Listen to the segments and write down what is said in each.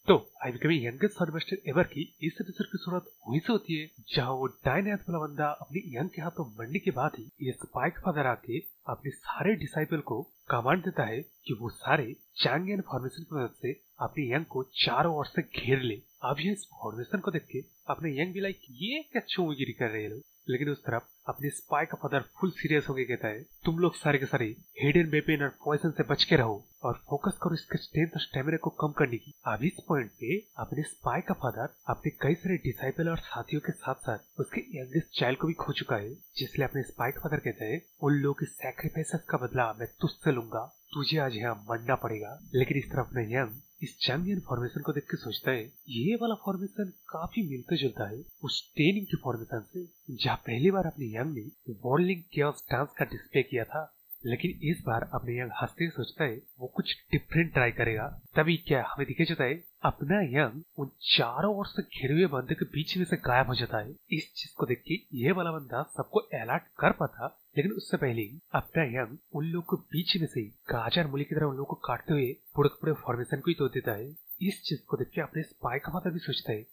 तो I become youngest semester ever की इस एपिसोड की शुरुआत वहीं से होती है जहां वो डायनाथ वाला बंदा अपनी यंग के हाथों मरने के बाद ही ये स्पाइक फादर आके अपने सारे डिसाइपल को कमांड देता है कि वो सारे चांगियन फॉर्मेशन की मदद से अपनी यंग को चारों ओर से घेर ले। अब ये इस फॉर्मेशन को देख के अपने यंग भी लाइक ये क्या चूमगिरी कर रहे हैं, लेकिन उस तरफ अपने स्पाई का फादर फुल सीरियस होकर कहता है तुम लोग सारे के सारे हिडन वेपन और पॉइजन से बच के रहो और फोकस करो इसके स्ट्रेंथ और स्टेमिना को कम करने की। अब इस पॉइंट पे अपने स्पाई का फादर अपने कई सारे डिसाइपल और साथियों के साथ साथ उसके यंगेस्ट चाइल्ड को भी खो चुका है, जिसलिए अपने स्पाई का फादर कहता है उन लोगों की सैक्रिफाइसेस का बदला मैं तुझसे लूंगा, तुझे आज यहाँ मरना पड़ेगा। लेकिन इस तरफ अपने यंग इस चांगियन फॉर्मेशन को देख के सोचता है ये वाला फॉर्मेशन काफी मिलता जुलता है उस ट्रेनिंग के फॉर्मेशन से जहाँ पहली बार अपने यंग ने वॉर्लिंग केओस डांस का डिस्प्ले किया था। लेकिन इस बार अपने यंग हंसते सोचता है वो कुछ डिफरेंट ट्राई करेगा। तभी क्या हमें दिखे जाता है अपना यंग उन चारों ओर से घिरे हुए बंदे के बीच में से गायब हो जाता है। इस चीज को देख के ये वाला बंदा सबको अलर्ट कर पाता, लेकिन उससे पहले ही अपना यंग उन लोगों के बीच में से गाजर मूली की तरह उन लोगों को काटते हुए पूरे फॉर्मेशन को ही तोड़ देता है। इस चीज को देख के अपने स्पाई का फादर भी सोचता है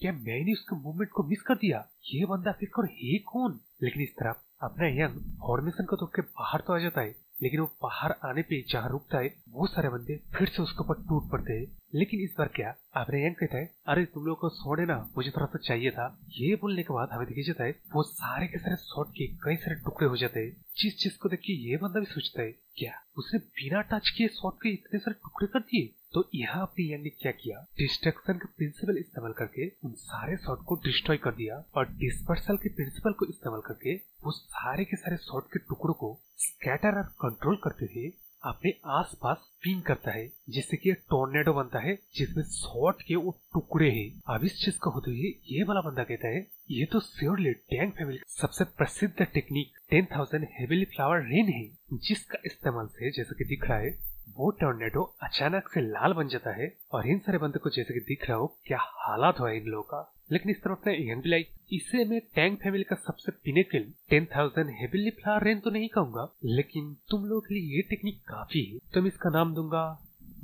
क्या मैंने उसके मूवमेंट को मिस कर दिया, ये बंदा फिर है कौन। लेकिन इस तरफ अपना यंग फॉर्मेशन को तोड़ के बाहर तो आ जाता है, लेकिन वो बाहर आने पे जहाँ रुकता है वो सारे बंदे फिर से उसके ऊपर टूट पड़ते हैं। लेकिन इस बार क्या अपने यंग कहता है अरे तुम लोग को सोने ना, मुझे थोड़ा सा चाहिए था। ये बोलने के बाद हमें दिखा जाता है वो सारे के सारे शॉट के कई सारे टुकड़े हो जाते हैं। जिस चीज को देख के ये बंदा भी सोचता है क्या उसने बिना टच किए शॉट के इतने सारे टुकड़े कर दिए। तो यहाँ अपनी यंग ने क्या किया, डिस्ट्रक्शन का प्रिंसिपल इस्तेमाल करके उन सारे शॉट को डिस्ट्रॉय कर दिया और डिस्पर्सल के प्रिंसिपल को इस्तेमाल करके वो सारे के सारे शॉट के टुकड़ों को स्कैटर और कंट्रोल करते हुए अपने आसपास स्पिन करता है, जिससे कि टोर्नेडो बनता है जिसमें शॉट के वो टुकड़े हैं। अब इस चीज को होते हुए ये वाला बंदा कहता है ये तो श्योरली टैंग फैमिली की सबसे प्रसिद्ध टेक्निक 10,000 हेविली फ्लावर रेन है, जिसका इस्तेमाल से जैसा कि दिख रहा है वो टोर्नेडो अचानक से लाल बन जाता है और इन सारे बंदे को जैसे कि दिख रहा हो क्या हालात हुआ इन लोगों का। लेकिन इस तरफ यंग भी लाइक इसे मैं टैंग फैमिली का सबसे पिनेकल 10,000 हेविली फ्लावर रेन तो नहीं कहूंगा, लेकिन तुम लोग के लिए ये टेक्निक काफी है तो मैं इसका नाम दूंगा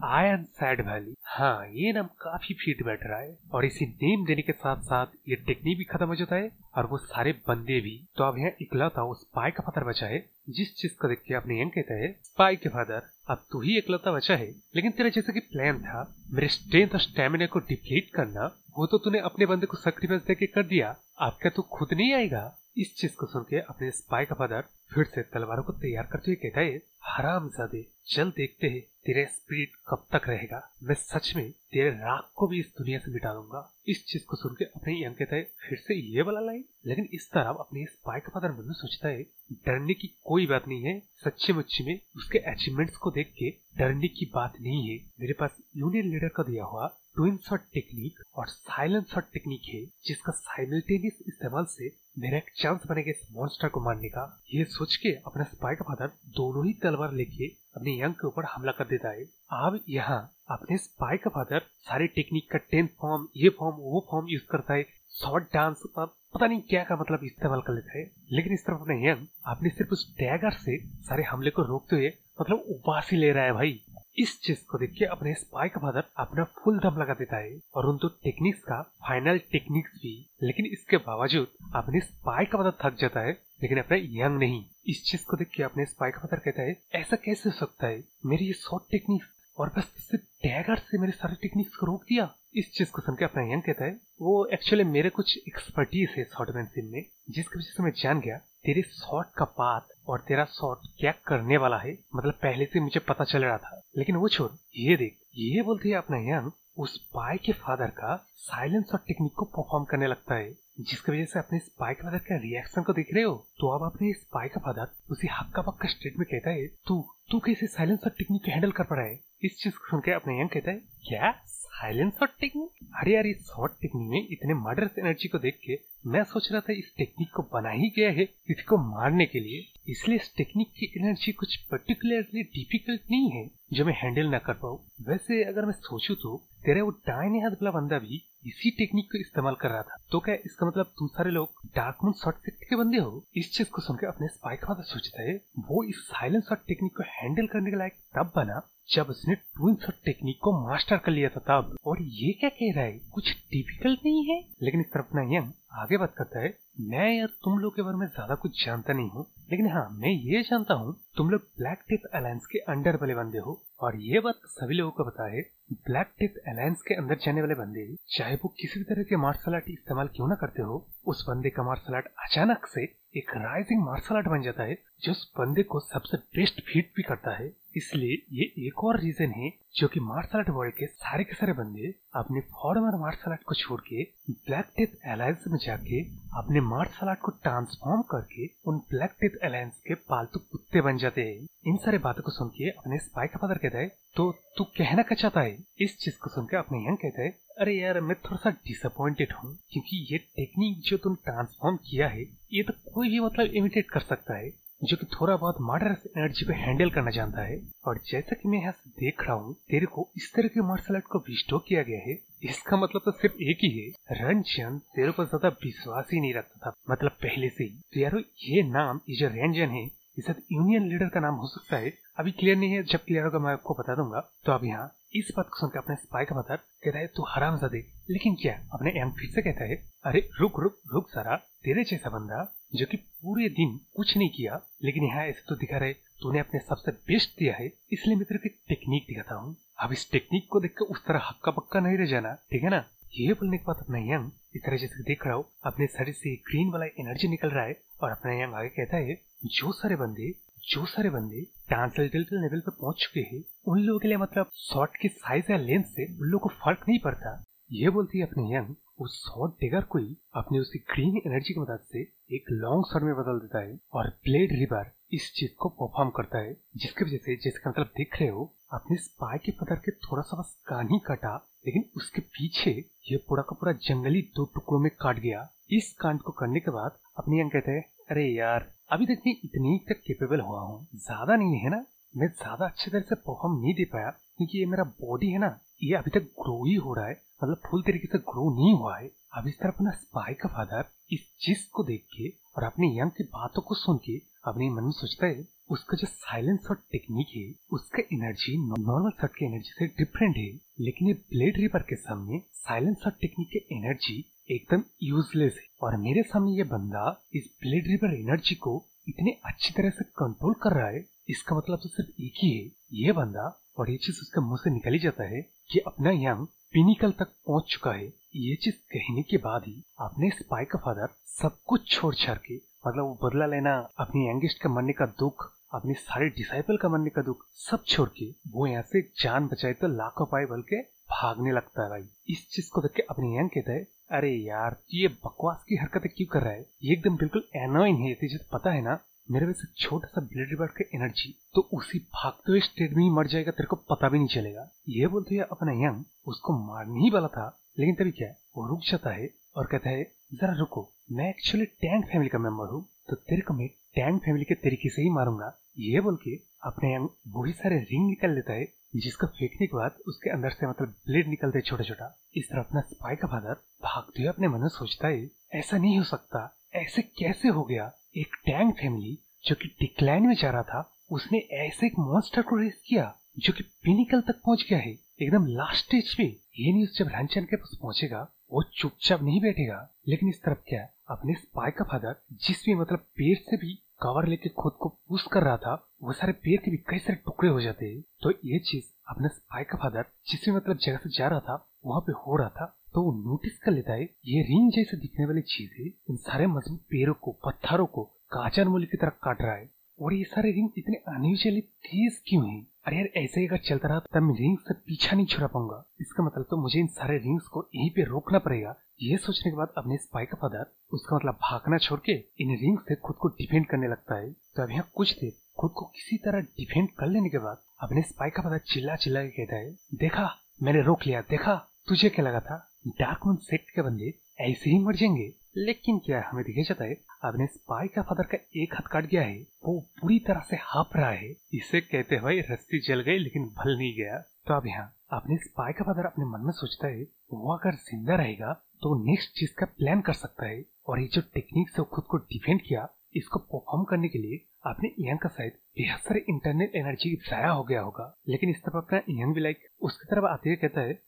आयरन सैड वैली। हाँ ये नाम काफी फिट बैठ रहा है और इसी नेम देने के साथ साथ ये टेक्निक भी खत्म हो जाता है और वो सारे बंदे भी। तो अब यहाँ इकलौता वो स्पाई का फादर बचा है, जिस चीज को देख के अपने यंग कहता है स्पाई के फादर अब तू ही इकलौता बचा है, लेकिन तेरा जैसा कि प्लान था मेरे स्ट्रेंथ और स्टेमिना को डिप्लीट करना वो तो तूने अपने बंदे को सैक्रिफाइस देके कर दिया, अब क्या तू खुद नहीं आएगा। इस चीज को सुन के अपने स्पाई का फादर फिर से तलवारों को तैयार करते हुए कहता है हरामजादे चल देखते हैं तेरा स्पिरिट कब तक रहेगा, मैं सच में तेरे राख को भी इस दुनिया से मिटा दूंगा। इस चीज को सुन के अपने यंग कहता है फिर से ये वाला लाइन। लेकिन इस तरह अपने स्पाई का फादर मन में सोचता है डरने की कोई बात नहीं है, सच्चे मुच्चे में उसके अचीवमेंट्स को देख के डरने की बात नहीं है। मेरे पास यूनियन लीडर का दिया हुआ ट्विन शॉट टेक्निक और साइलेंट शॉट टेक्निक है, जिसका साइमल्टेनियस इस्तेमाल से मेरा एक चांस बनेगा इस मॉन्स्टर को मारने का। ये सोच के अपना स्पाई का फादर दोनों ही तलवार लेके अपने यंग के ऊपर हमला कर देता है। अब यहाँ अपने स्पाई का फादर सारे टेक्निक का 10 फॉर्म ये फॉर्म वो फॉर्म यूज करता है, शॉर्ट डांस पता नहीं क्या का मतलब इस्तेमाल कर लेता है। लेकिन इस तरफ अपने यंग आपने सिर्फ उस डैगर से सारे हमले को रोकते हुए मतलब उबासी ले रहा है भाई। इस चीज को देख के अपने स्पाई का फादर अपना फुल दम लगा देता है और उन दो टेक्निक्स का फाइनल टेक्निक्स भी। लेकिन इसके बावजूद अपने स्पाई का फादर थक जाता है, लेकिन अपना यंग नहीं। इस चीज को देख के अपने स्पाई का फादर कहता है ऐसा कैसे हो सकता है, मेरी ये शॉर्ट टेक्निक्स और बस सिर्फ डैगर से मेरे सारे टेक्निक्स को रोक दिया। इस चीज को सुन के अपना यंग कहता है वो एक्चुअली मेरे कुछ एक्सपर्टीज है शॉर्टमैन में, जिसकी वजह से मैं जान गया तेरे शॉट का पाथ और तेरा शॉट क्या करने वाला है, मतलब पहले से मुझे पता चल रहा था। लेकिन वो छोड़ ये देख, ये बोलते ही अपना यंग उस स्पाई के फादर का साइलेंस शॉट टेक्निक को परफॉर्म करने लगता है, जिसकी वजह से अपने स्पाई के फादर का रिएक्शन को देख रहे हो। तो अब अपने स्पाई का फादर उसी हक्का बक्का स्टेट में कहता है तू कैसे साइलेंस शॉट टेक्निक को हैंडल कर पा रहा है। इस चीज को सुन के अपने यंग कहता है क्या साइलेंस शॉट टेक्निक, अरे यार इस शॉट टेक्निक में इतने मर्डरस एनर्जी को देख के मैं सोच रहा था इस टेक्निक को बना ही गया है किसी को मारने के लिए, इसलिए इस टेक्निक की एनर्जी कुछ पर्टिकुलरली डिफिकल्ट नहीं है जो मैं हैंडल ना कर पाऊँ। वैसे अगर मैं सोचूं तो तेरा वो दाहिने हाथ वाला बंदा भी इसी टेक्निक को इस्तेमाल कर रहा था, तो क्या इसका मतलब तुम सारे लोग डार्क मून शॉट सेक्ट के बंदे हो? इस चीज को सुनकर अपने स्पाइक फादर सोचता है वो इस साइलेंट शॉट टेक्निक को हैंडल करने के लायक तब बना जब उसने ट्विन शॉट टेक्निक को मास्टर कर लिया था तब। और ये क्या कह रहा है, कुछ डिफिकल्ट नहीं है? लेकिन इस तरफ ना यंग आगे बात करता है, मैं यार तुम लोग के बारे में ज्यादा कुछ जानता नहीं हूँ, लेकिन हाँ मैं ये जानता हूँ तुम लोग ब्लैक डेथ अलायंस के अंडर वाले बंदे हो। और ये बात सभी लोगों को पता है, ब्लैक डेथ अलायंस के अंदर जाने वाले बंदे चाहे वो किसी भी तरह के मार्शल आर्ट इस्तेमाल क्यों ना करते हो, उस बंदे का मार्शल आर्ट अचानक से एक राइजिंग मार्शल आर्ट बन जाता है जो उस बंदे को सबसे बेस्ट फिट भी करता है। इसलिए ये एक और रीजन है जो कि मार्शल आर्ट वर्ल्ड के सारे बंदे अपने फॉर्मर मार्शल आर्ट को छोड़ के ब्लैक डेथ अलायंस में जाके अपने मार्शल आर्ट को ट्रांसफॉर्म करके उन ब्लैक डेथ अलायंस के पालतू कुत्ते बन जाते हैं। इन सारे बातों को सुन के अपने स्पाई का फादर कहता है, तो तू कहना क्या चाहता है? इस चीज को सुनकर अपने यंग कहता है, अरे यार मैं थोड़ा सा डिसअपॉइंटेड हूँ क्योंकि ये टेक्निक जो तुम ट्रांसफॉर्म किया है ये तो कोई भी मतलब इमिटेट कर सकता है जो कि थोड़ा बहुत मर्डरस एनर्जी को हैंडल करना जानता है। और जैसा कि मैं यहाँ से देख रहा हूँ तेरे को इस तरह के मार्शल आर्ट को रिस्टोर किया गया है, इसका मतलब तो सिर्फ एक ही है, रंजन तेरे पर ज्यादा विश्वास ही नहीं रखता था, मतलब पहले से ही। तो यारो ये नाम ये जो रंजन है इस यूनियन लीडर का नाम हो सकता है, अभी क्लियर नहीं है, जब क्लियर होगा मैं आपको बता दूंगा। तो अब यहाँ इस बात को सुनकर अपने स्पाई का फादर कहता है, तू हरामजादे। लेकिन क्या अपने यंग फिर से कहता है, अरे रुक रुक रुक सारा, तेरे जैसा बंदा जो कि पूरे दिन कुछ नहीं किया लेकिन यहाँ ऐसे तो दिखा रहे तूने अपने सबसे बेस्ट दिया है, इसलिए मैं तेरे को टेक्निक दिखाता हूँ। अब इस टेक्निक को देखकर उस तरह हक्का बक्का नहीं रह जाना, ठीक है ना? ये बोलने के बाद अपना यंग इस तरह जैसे देख रहा हो अपने शरीर से ग्रीन वाला एनर्जी निकल रहा है और अपना यंग आगे कहता है, जो सारे बंदे ट्रांसलेंटल लेवल पे पहुंच चुके हैं उन लोगों के लिए मतलब शॉट की साइज या लेंथ से उन लोगों को फर्क नहीं पड़ता। ये बोलती है अपने यंग उस शॉट डिगर को ही अपने उसी ग्रीन एनर्जी की मदद से एक लॉन्ग शॉट में बदल देता है और ब्लेड रिवर इस चीज को परफॉर्म करता है, जिसकी वजह से जैसे मतलब देख रहे हो अपने स्पाई के पत्थर के थोड़ा सा बस कान ही काटा, लेकिन उसके पीछे ये पूरा का पूरा जंगली 2 टुकड़ों में काट गया। इस कांड को करने के बाद अपने यंग कहते हैं, अरे यार अभी तक मैं इतनी तक केपेबल हुआ हूँ, ज्यादा नहीं है ना, मैं ज्यादा अच्छी तरह से परफॉर्म नहीं दे पाया क्योंकि ये मेरा बॉडी है ना ये अभी तक ग्रो ही हो रहा है, मतलब फुल तरीके से ग्रो नहीं हुआ है। अब इस तरह अपना स्पाई का फादर इस चीज को देख के और अपने यंग की बातों को सुन के अपने मन में सोचता है उसका जो साइलेंस शॉट टेक्निक है उसका एनर्जी नॉर्मल शॉट की एनर्जी से डिफरेंट है, लेकिन ये ब्लेड रिपर के सामने साइलेंस शॉट टेक्निक की एनर्जी एकदम यूजलेस है। और मेरे सामने ये बंदा इस ब्लेड रिपर एनर्जी को इतने अच्छी तरह से कंट्रोल कर रहा है, इसका मतलब तो सिर्फ एक ही है, ये बंदा और ये चीज उसके मुंह से निकल ही जाता है कि अपना यंग पिनिकल तक पहुंच चुका है। ये चीज कहने के बाद ही अपने स्पाई का फादर सब कुछ छोड़ छाड़ के मतलब वो बदला लेना, अपनी यंगेस्ट का मरने का दुख, अपने सारे डिसाइपल का मरने का दुख सब छोड़ के वो यहाँ से जान बचाए तो लाखों पाए बल के भागने लगता है। भाई इस चीज को देख के अपने यंग कहता है, अरे यार ये बकवास की हरकतें क्यों कर रहा है, ये एकदम बिल्कुल एनोइंग है, तुझे पता है ना मेरे वैसे छोटा सा ब्लेड रिवर का एनर्जी तो उसी भागते हुए स्टेट में ही मर जाएगा, तेरे को पता भी नहीं चलेगा। ये बोलते हुए अपना यंग उसको मारने ही वाला था, लेकिन तभी क्या वो रुक जाता है और कहता है, जरा रुको, मैं एक्चुअली टैंक फैमिली का मेंबर हूँ तो तेरे को मैं टैंक फैमिली के तरीके से ही मारूंगा। ये बोल के अपने यंग वही सारे रिंग निकल लेता है जिसको फेंकने के बाद उसके अंदर से मतलब ब्लेड निकलते है छोटा छोटा। इस तरह अपना स्पाई का फादर भागते हुए अपने मन में सोचता है, ऐसा नहीं हो सकता, ऐसे कैसे हो गया, एक टैंक फैमिली जो कि डिक्लाइन में जा रहा था उसने ऐसे एक मॉन्स्टर को रेस किया जो कि पिनिकल तक पहुंच गया है एकदम लास्ट स्टेज पे। ये न्यूज जब रंजन के पास पहुंचेगा वो चुपचाप नहीं बैठेगा, लेकिन इस तरफ क्या अपने स्पाई का फादर जिस भी मतलब पेड़ से भी कवर लेके खुद को पुश कर रहा था वो सारे पेड़ के भी कई सारे टुकड़े हो जाते हैं। तो ये चीज अपने स्पाई का फादर जिस भी मतलब जगह से जा रहा था वहाँ पे हो रहा था, तो वो नोटिस कर लेता है ये रिंग जैसे दिखने वाली चीज है इन सारे मजबूत पेड़ों को पत्थरों को काचर मूली की तरह काट रहा है। और ये सारे रिंग इतने अनयूजुअली तेज क्यों हैं? अरे यार ऐसे ही अगर चलता रहा तब मैं रिंग से पीछा नहीं छुड़ा पाऊंगा, इसका मतलब तो मुझे इन सारे रिंग्स को यहीं पे रोकना पड़ेगा। ये सोचने के बाद अपने स्पाई का फादर उसका मतलब भागना छोड़ के इन रिंग से खुद को डिफेंड करने लगता है। तो अब यहाँ कुछ देर खुद को किसी तरह डिफेंड कर लेने के बाद अपने स्पाई का फादर चिल्ला चिल्ला के कहता है, देखा मैंने रोक लिया, देखा तुझे क्या लगा था डार्क मून सेक्ट के बंदे ऐसे ही मर जाएंगे, लेकिन क्या हमें दिखा जाता है अपने स्पाई का फादर का एक हाथ काट गया है, वो पूरी तरह से हाँप रहा है। इसे कहते हुए रस्सी जल गई लेकिन भल नहीं गया। तो अब यहाँ अपने स्पाई का फादर अपने मन में सोचता है वो अगर जिंदा रहेगा तो नेक्स्ट चीज का प्लान कर सकता है, और ये जो टेक्निक से खुद को डिफेंड किया इसको परफॉर्म करने के लिए अपने यंग का शायद बेहद सारे इंटरनल एनर्जी जाया हो गया होगा। लेकिन इस तरफ अपना यंग भी लाइक उसकी तरफ आते हुए कहता है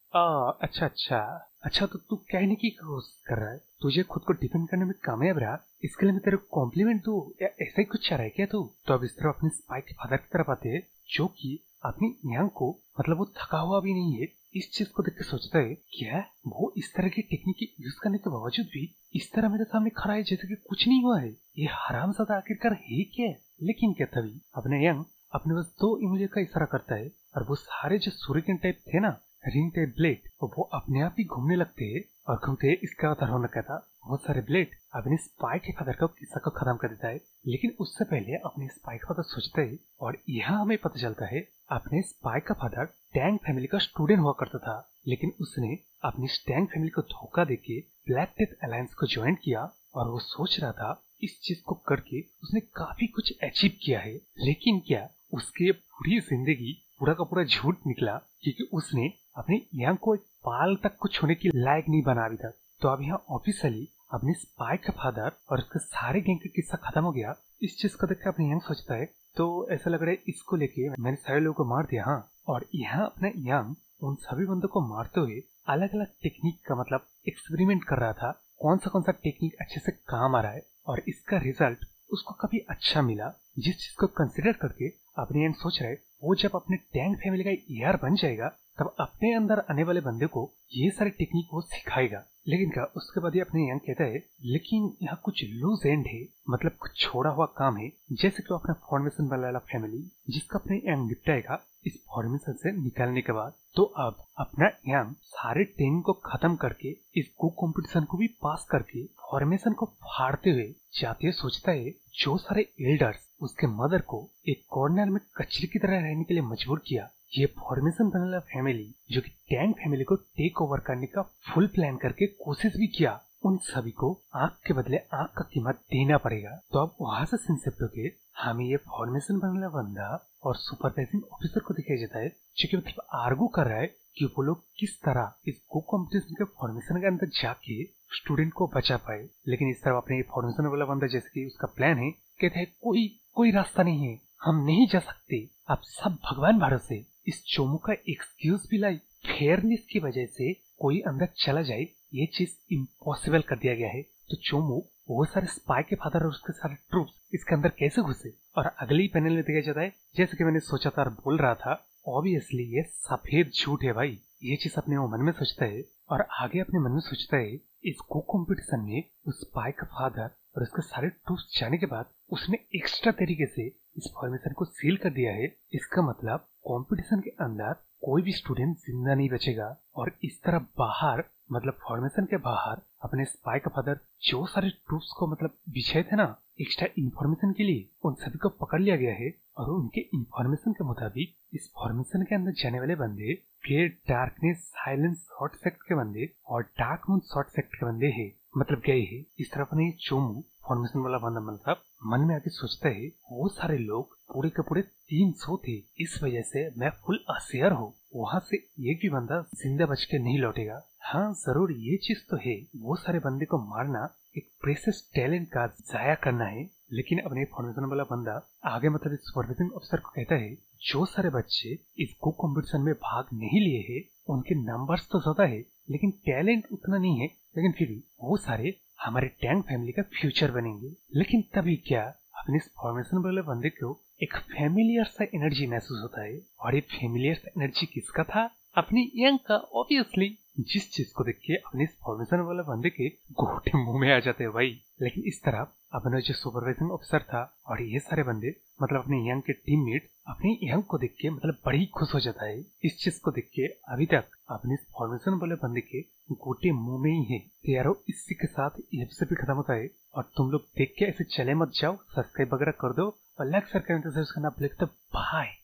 अच्छा तो तू कहने की कोशिश कर रहा है, तुझे खुद को डिफेंड करने में कामयाब रहा, इसके लिए मैं तेरे को कॉम्प्लीमेंट दूं या ऐसा ही कुछ चाह रहा है क्या तू? तो अब इस तरफ अपने स्पाई के फादर की तरफ आते हैं जो कि अपनी यंग को मतलब वो थका हुआ भी नहीं है। इस चीज को देख के सोचता है क्या वो इस तरह की टेक्निक यूज करने के बावजूद भी इस तरह मेरे सामने खड़ा है जैसे कि कुछ नहीं हुआ है, ये हरामजादा आखिरकार है क्या? लेकिन क्या तभी अपने यंग अपने बस 2 उंगलियों का इशारा करता है और वो सारे जो सूर्यकिरण टाइप थे ना, रिंग टाइप ब्लेड, वो अपने आप ही घूमने लगते हैं और घूमते इसका आधार होने का था बहुत सारे ब्लेड अपने स्पाई के फादर का किस्सा को खत्म कर देता है। लेकिन उससे पहले अपने स्पाई का फादर सोचता है, और यहाँ हमें पता चलता है अपने स्पाई का फादर टैंग फैमिली का स्टूडेंट हुआ करता था, लेकिन उसने अपनी टैंग फैमिली को धोखा देके ब्लैक डेथ अलायंस को ज्वाइन किया और वो सोच रहा था इस चीज को करके उसने काफी कुछ अचीव किया है। लेकिन क्या उसकी पूरी जिंदगी पूरा का पूरा झूठ निकला, क्योंकि उसने अपने यंग को एक बाल तक कुछ होने की लायक नहीं बना अभी तक। तो अब यहाँ ऑफिशियली अपने स्पाई का फादर और उसके सारे गैंग का किस्सा खत्म हो गया। इस चीज को देखकर अपने यंग सोचता है तो ऐसा लग रहा है इसको लेके मैंने सारे लोगों को मार दिया। हाँ, और यहाँ अपने यंग उन सभी बंदों को मारते हुए अलग अलग टेक्निक का मतलब एक्सपेरिमेंट कर रहा था, कौन सा टेक्निक अच्छे से काम आ रहा है, और इसका रिजल्ट उसको काफी अच्छा मिला। जिस चीज को कंसिडर करके अपने यंग सोच रहे वो जब अपने टैंग फैमिली का ईआर बन जाएगा तब अपने अंदर आने वाले बंदे को ये सारे टेक्निक वो सिखाएगा। लेकिन क्या उसके बाद ही अपने यंग कहता है लेकिन यहाँ कुछ लूज एंड है, मतलब कुछ छोड़ा हुआ काम है, जैसे कि अपना फॉर्मेशन वाला फैमिली जिसका अपने यंग निपटाएगा इस फॉर्मेशन से निकालने के बाद। तो अब अपना यंग सारे ट्रेनिंग को खत्म करके इस को कंपटीशन को भी पास करके फॉर्मेशन को फाड़ते हुए जाते सोचता है जो सारे एल्डर्स उसके मदर को एक कॉर्नर में कचरे की तरह रहने के लिए मजबूर किया, ये फॉर्मेशन वाला फैमिली जो कि टैंग फैमिली को टेक ओवर करने का फुल प्लान करके कोशिश भी किया, उन सभी को आंख के बदले आंख का कीमत देना पड़ेगा। तो अब वहां से सिंसेप्ट होके हमें ये फॉर्मेशन वाला बंदा और सुपरवाइजिंग ऑफिसर को दिखाया जाता है जो कि मतलब आर्गू कर रहा है कि वो लोग किस तरह इस को कॉम्पिटिशन के फॉर्मेशन के अंदर जाके स्टूडेंट को बचा पाए। लेकिन इस तरह अपने फॉर्मेशन वाला बंदा जैसे कि उसका प्लान है, कहते हैं कोई रास्ता नहीं है, हम नहीं जा सकते, आप सब भगवान भरोसे। इस चोमू का एक्सक्यूज भी लाई फेयरनेस की वजह से कोई अंदर चला जाए ये चीज इम्पॉसिबल कर दिया गया है। तो चोमू वो सारे स्पाई के फादर और उसके सारे ट्रूप्स इसके अंदर कैसे घुसे, और अगली पैनल में देखा जाता है जैसे कि मैंने सोचा था और बोल रहा था, ऑब्वियसली ये सफेद झूठ है भाई। ये चीज अपने वो मन में सोचता है और आगे अपने मन में सोचता है इस को कॉम्पिटिशन में उस स्पाई का फादर और उसके सारे ट्रूप्स जाने के बाद उसने एक्स्ट्रा तरीके से इस फॉर्मेशन को सील कर दिया है। इसका मतलब कंपटीशन के अंदर कोई भी स्टूडेंट जिंदा नहीं बचेगा, और इस तरह बाहर मतलब फॉर्मेशन के बाहर अपने स्पाई का फादर जो सारे ट्रूप्स को मतलब बिछाए थे ना एक्स्ट्रा इंफॉर्मेशन के लिए, उन सभी को पकड़ लिया गया है। और उनके इंफॉर्मेशन के मुताबिक इस फॉर्मेशन के अंदर जाने वाले बंदे फिर डार्कनेस साइलेंस शॉर्ट सेक्ट के बंदे और डार्क मून शॉर्ट सेक्ट के बंदे है, मतलब गए है। इस तरफ ने चोमू फॉर्मेशन वाला बंदा मतलब मन में आके सोचता है वो सारे लोग पूरे के पूरे 300 थे, इस वजह से मैं फुल असियर हूँ, वहां से एक भी बंदा जिंदा बच के नहीं लौटेगा। हाँ जरूर ये चीज तो है, वो सारे बंदे को मारना एक प्रेशियस टैलेंट का जाया करना है। लेकिन अपने फॉर्मेशन वाला बंदा आगे मतलब इस फॉर्मेशन ऑफिसर को कहता है जो सारे बच्चे इस को कॉम्पिटिशन में भाग नहीं लिए है उनके नंबर्स तो ज्यादा है लेकिन टैलेंट उतना नहीं है, लेकिन फिर भी वो सारे हमारे टैंग फैमिली का फ्यूचर बनेंगे। लेकिन तभी क्या अपने इस फॉर्मेशन वाले बंदे को एक फेमिलियर सा एनर्जी महसूस होता है, और ये फेमिलियर सा एनर्जी किसका था? अपनी यंग का ऑब्वियसली, जिस चीज को देख के अपने इस फॉर्मेशन वाले बंदे के गोटे मुंह में आ जाते हैं भाई। लेकिन इस तरह अपना जो सुपरवाइजिंग ऑफिसर था और ये सारे बंदे मतलब अपने यंग के टीममेट अपने यंग को देख के मतलब बड़ी खुश हो जाता है। इस चीज को देख के अभी तक अपने इस फॉर्मेशन वाले बंदे के गोटे मुंह में ही है। तो यारो इसी के साथ ये एपिसोड भी खत्म होता है, और तुम लोग देख के ऐसे चले मत जाओ, सब्सक्राइब वगैरह कर दो और लाइक शेयर करना भूलना। बाय।